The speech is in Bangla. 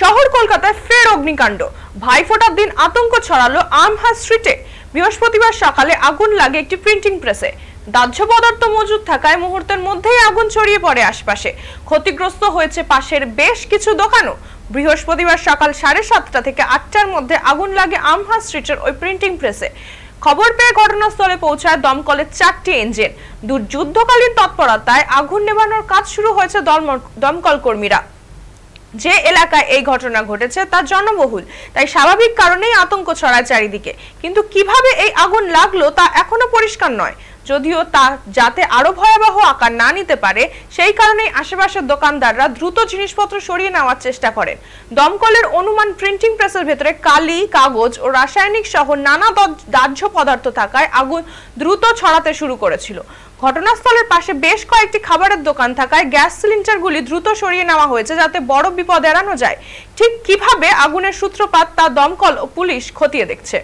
শহর কলকাতায় ফের অগ্নিকাণ্ড। ভাইফোঁটার দিন আতঙ্ক ছড়ালো আমহার্স্ট স্ট্রিটে। বৃহস্পতিবার সকালে আগুন লাগে একটি প্রিন্টিং প্রেসে। দাহ্য পদার্থ মজুদ থাকায় মুহূর্তের মধ্যেই আগুন ছড়িয়ে পড়ে আশপাশে। ক্ষতিগ্রস্ত হয়েছে পাশের বেশ কিছু দোকানও। বৃহস্পতিবার সকাল 7:30 থেকে 8টার মধ্যে আগুন লাগে আমহার্স্ট স্ট্রিটের ওই প্রিন্টিং প্রেসে। খবর পেয়ে ঘটনাস্থলে পৌঁছায় দমকলের 4টি ইঞ্জিন। যুদ্ধকালীন তৎপরতায় আগুন নেভানোর কাজ শুরু হয়েছে দমকল কর্মীরা। যে এলাকায় এই ঘটনা ঘটেছে তা জনবহুল, তাই স্বাভাবিক কারণেই আতঙ্ক ছড়ায় চারিদিকে। কিন্তু কিভাবে এই আগুন লাগলো তা এখনো পরিষ্কার নয়। যদিও তা যাতে আরো ভয়াবহ আকার না নিতে পারে সেই কারণেই আশেপাশের দোকানদাররা দ্রুত জিনিসপত্র সরিয়ে নেওয়ার চেষ্টা করেন। দমকলের অনুমান, প্রিন্টিং প্রেসের ভেতরে কালি, কাগজ ও রাসায়নিক সহ নানা দাহ্য পদার্থ থাকায় আগুন দ্রুত ছড়াতে শুরু করেছিল। ঘটনাস্থলের পাশে বেশ কয়েকটি খাবারের দোকান থাকায় গ্যাস সিলিন্ডারগুলি দ্রুত সরিয়ে নেওয়া হয়েছে যাতে বড় বিপদ এড়ানো যায়। ঠিক কিভাবে আগুনের সূত্রপাত তা দমকল ও পুলিশ খতিয়ে দেখছে।